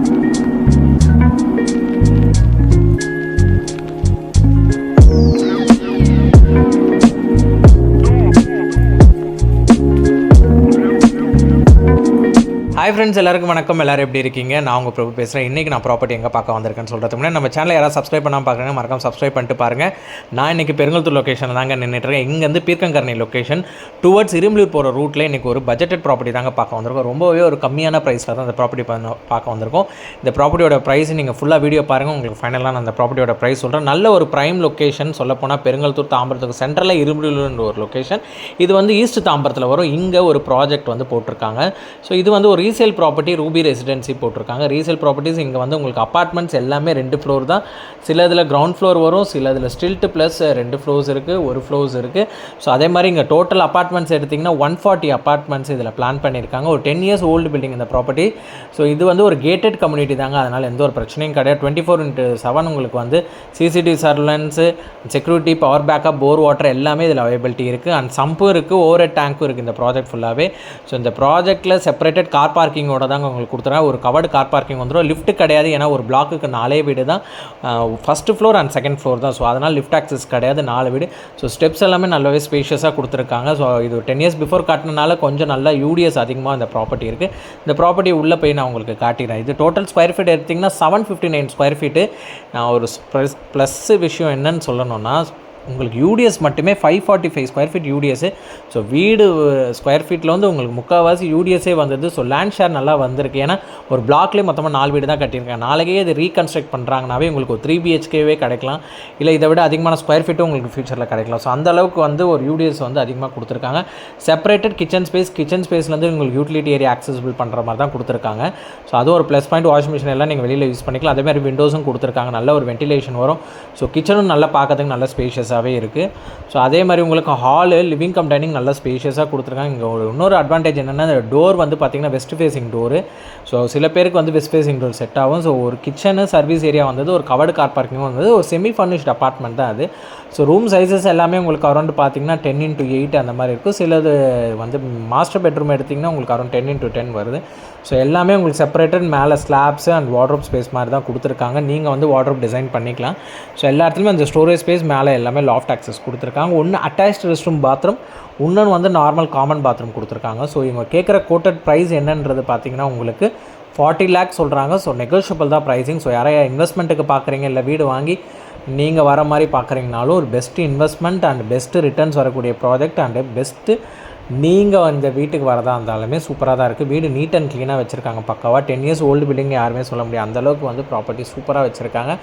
Hi friends, எல்லாருக்கும் வணக்கம். எல்லோரும் எப்படி இருக்கீங்க? நான் உங்கள் பிரபு பேசுகிறேன். இன்றைக்கி நான் ப்ராப்பர்ட்டி எங்கே பார்க்க வந்திருக்கேன்னு சொல்கிறதுக்கு முன்னாடி நம்ம சேனலை யாராவது சப்ஸ்கிரைப் பண்ணாமல் பார்க்குறாங்க, மறக்காம சப்ஸ்கிரைப் பண்ணிட்டு பாருங்கள். நான் இன்றைக்கி பெருங்கல்தூர் லொக்கேஷனில் தாங்க நின்றுட்டுருக்கேன். இங்கேருந்து பீர்க்கங்கரணி லொக்கேஷன் டுவர்ட்ஸ் இரும்பலூர் போகிற ரூட்டில் இன்றைக்கி ஒரு பட்ஜெட்டட் ப்ராப்பர்ட்டி தாங்க பார்க்க வந்திருக்கோம். ரொம்பவே ஒரு கம்மியான ப்ரைஸில் தான் அந்த ப்ராப்பர்ட்டி பார்க்க வந்திருக்கோம். இந்த ப்ராப்பர்ட்டியோட ப்ரைஸ் நீங்கள் ஃபுல்லாக வீடியோ பாருங்கள், உங்களுக்கு ஃபைனலாக நான் அந்த ப்ராப்பர்ட்டியோட ப்ரைஸ் சொல்கிறேன். நல்ல ஒரு ப்ரைம் லொக்கேஷன், சொல்லப்போனால் பெருங்கல்தூர் தாம்பரத்துக்கு சென்ட்ரலில் இரும்பலூர்ன்ற ஒரு லொக்கேஷன். இது வந்து ஈஸ்ட் தாம்பரத்தில் வரும். இங்கே ஒரு ப்ராஜெக்ட் வந்து போட்டிருக்காங்க. ஸோ இது வந்து ஒரு ரீசேல் ப்ராப்பர்ட்டி, ரூபி ரெசிடென்சி போட்டிருக்காங்க. ரீசேல் ப்ராப்பர்ட்டிஸ் இங்கே வந்து உங்களுக்கு அப்பார்ட்மெண்ட்ஸ் எல்லாமே 2 ஃப்ளோர் தான். சில இதில் கிரவுண்ட் ஃப்ளோர் வரும், சில இதில் ஸ்டில்ட் ப்ளஸ் 2 ஃப்ளோர்ஸ் இருக்குது, 1 ஃப்ளோர்ஸ் இருக்குது. ஸோ அதே மாதிரி இங்கே டோட்டல் அப்பார்ட்மெண்ட்ஸ் எடுத்திங்கன்னா 140 அப்பார்ட்மெண்ட்ஸ் இதில் பிளான் பண்ணியிருக்காங்க. ஒரு 10 இயர்ஸ் ஓல்டு பில்டிங் இந்த ப்ராப்பர்ட்டி. ஸோ இது வந்து ஒரு கேட்டட் கம்யூனிட்டி தாங்க, அதனால் எந்த ஒரு பிரச்சனையும் கிடையாது. 24/7 உங்களுக்கு வந்து சிசிடிவி சர்வலன்ஸு, செக்யூரிட்டி, பவர் பேக்கப், போர் வாட்டர் எல்லாமே இதில் அவைலபிலிட்டி இருக்குது. அண்ட் சம்பும் இருக்குது, ஓவர் ஹெட் டேங்க்கும் இருக்குது இந்த ப்ராஜெக்ட் ஃபுல்லாகவே. ஸோ இந்த ப்ராஜெக்ட்டில் செப்பரேட்டட் கார் பார்க்கிங்கோட தாங்க உங்களுக்கு கொடுத்துருக்காங்க. ஒரு கவர்டு கார் பார்க்கிங் வந்துடும். லிஃப்ட் கிடையாது, ஏன்னா ஒரு பிளாக்குக்கு 4 வீடு தான். First floor and second floor தான். ஸோ அதனால் லிஃப்ட் ஆக்சஸ் கிடையாது, 4 வீடு. ஸோ ஸ்டெப்ஸ் எல்லாமே நல்லாவே ஸ்பேஷியஸாக கொடுத்துருக்காங்க. ஸோ இது 10 இயர்ஸ் பிஃபோர் காட்டினால கொஞ்சம் நல்லா யூடிஎஸ் அதிகமாக இந்த ப்ராப்பர்ட்டி இருக்குது. இந்த ப்ராப்பர்ட்டி உள்ளே போய் நான் உங்களுக்கு காட்டிடுறேன். இது டோட்டல் ஸ்கொயர் ஃபீட் எடுத்திங்கன்னா 759 ஸ்கொயர் ஃபீட்டு. நான் ஒரு ப்ளஸ் விஷயம் என்னன்னு சொல்லணும்னா, உங்களுக்கு யூடிஎஸ் மட்டுமே 545 ஸ்கொயர் ஃபீட் யூடிஎஸ்ஸு. ஸோ வீடு ஸ்கொயர் ஃபீட்டில் வந்து உங்களுக்கு முக்கால்வாசி யூடிஎஸ்ஸே வந்தது. ஸோ லேண்ட் ஷேர் நல்லா வந்திருக்கு. ஏன்னா ஒரு பிளாக்லேயே மொத்தமாக 4 வீடு தான் கட்டியிருக்காங்க. நாளைக்கே இது ரீகன்ஸ்ட்ரக்ட் பண்ணுறாங்கனாவே உங்களுக்கு ஒரு 3 BHKவே கிடைக்கலாம், இல்லை இதை விட அதிகமான ஸ்கொயர் ஃபீட்டும் உங்களுக்கு ஃபியூச்சரில் கிடைக்கலாம். ஸோ அந்த அளவுக்கு வந்து ஒரு யூடிஎஸ் வந்து அதிகமாக கொடுத்துருக்காங்க. செப்பரேட்டட் கிச்சன் ஸ்பேஸ்லேருந்து உங்களுக்கு யூட்டிலிட்டி ஏரியா ஆக்சஸபிள் பண்ணுற மாதிரி தான் கொடுத்துருக்காங்க. ஸோ அதுவும் ஒரு ப்ளஸ் பாயிண்ட். வாஷிங் மிஷின் எல்லாம் நீங்கள் வெளியில் யூஸ் பண்ணிக்கலாம். அதேமாதிரி விண்டோஸும் கொடுத்துருக்காங்க, நல்ல ஒரு வென்டிலேஷன் வரும். ஸோ கிச்சனும் நல்லா பார்க்கறதுக்கு நல்ல ஸ்பேஷியஸாக இருக்குது. ஸோ அதே மாதிரி உங்களுக்கு ஹாலு, லிவிங் கம் டைனிங் நல்லா ஸ்பேஷியஸாக கொடுத்துருக்காங்க. இங்கே இன்னொரு அட்வான்டேஜ் என்னென்னா, இந்த டோர் வந்து பார்த்திங்கன்னா வெஸ்ட் ஃபேஸிங் டோரு. ஸோ சில பேருக்கு வந்து வெஸ்ட் ஃபேஸிங் டோர் செட் ஆகும். ஸோ ஒரு கிச்சனு, சர்வீஸ் ஏரியா வந்தது, ஒரு கவர்டு கார் பார்க்கிங்கும் வந்தது. ஒரு செமி ஃபர்னிஷ்ட் அப்பார்ட்மெண்ட் தான் அது. ஸோ ரூம் சைஸஸ் எல்லாமே உங்களுக்கு அரௌண்ட் பார்த்திங்கன்னா 10x8 அந்த மாதிரி இருக்கும். சிலது வந்து மாஸ்டர் பெட்ரூம் எடுத்திங்கன்னா உங்களுக்கு அரௌண்ட் 10x10 வருது. ஸோ எல்லாமே உங்களுக்கு செப்பரேட்டட், மேலே ஸ்லாப்ஸு அண்ட் வார்ட்ரோப் ஸ்பேஸ் மாதிரி தான் கொடுத்துருக்காங்க. நீங்கள் வந்து வார்ட்ரோப் டிசைன் பண்ணிக்கலாம். ஸோ எல்லா இடத்துலையுமே அந்த ஸ்டோரேஜ் ஸ்பேஸ், மேலே எல்லாமே லாஃப்ட் ஆக்சஸ் கொடுத்துருக்காங்க. ஒன்று அட்டாச்டு ரெஸ்ட் ரூம் பாத்ரூம், இன்னொன்று வந்து நார்மல் காமன் பாத்ரூம் கொடுத்துருக்காங்க. ஸோ இவங்க கேட்குற கோட்டட் ப்ரைஸ் என்னன்றது பார்த்திங்கன்னா உங்களுக்கு 40 lakhs சொல்கிறாங்க. ஸோ நெகோஷியபிள் தான் ப்ரைஸிங். ஸோ யாரையா இன்வெஸ்ட்மெண்ட்டுக்கு பார்க்குறீங்க, இல்லை வீடு வாங்கி நீங்கள் வர மாதிரி பார்க்குறீங்கனாலும் ஒரு best investment and best returns வரக்கூடிய ப்ராஜெக்ட் அண்டு பெஸ்ட்டு. நீங்கள் இந்த வீட்டுக்கு வரதா இருந்தாலுமே சூப்பராக தான் இருக்குது. வீடு நீட் அண்ட் க்ளீனாக வச்சுருக்காங்க பக்காவாக. 10 இயர்ஸ் ஓல்டு பில்டிங் யாருமே சொல்ல முடியாது, அந்தளவுக்கு வந்து ப்ராப்பர்ட்டி சூப்பராக வச்சுருக்காங்க.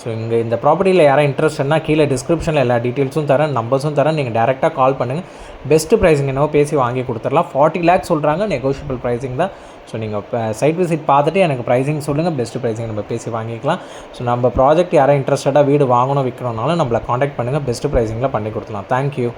ஸோ இங்கே இந்த ப்ராப்பர்ட்டியில் யாரும் இன்ட்ரெஸ்ட்னா கீழே டிஸ்கிரிப்ஷனில் எல்லா டீட்டெயில்ஸும் தரேன், நம்பர்ஸும் தரேன். நீங்கள் டேரெக்டாக கால் பண்ணுங்கள். பெஸ்ட்டு ப்ரைஸிங் என்னவோ பேசி வாங்கி கொடுத்துடலாம். 40 lakhs சொல்கிறாங்க, நெகோஷியபிள் ப்ரைஸிங் தான். ஸோ நீங்கள் சைட் விசிட் பார்த்துட்டு எனக்கு ப்ரைஸிங் சொல்லுங்கள், பெஸ்ட்டு ப்ரைஸிங் நம்ம பேசி வாங்கிக்கலாம். ஸோ நம்ம ப்ராஜெக்ட் யாரும் இன்ட்ரெஸ்டடாக வீடு வாங்கணும் விற்கணுன்னாலும் நம்மளை காண்டாக்ட் பண்ணுங்கள், பெஸ்ட்டு ப்ரைஸிங்கில் பண்ணி கொடுத்துலாம். தேங்க்யூ.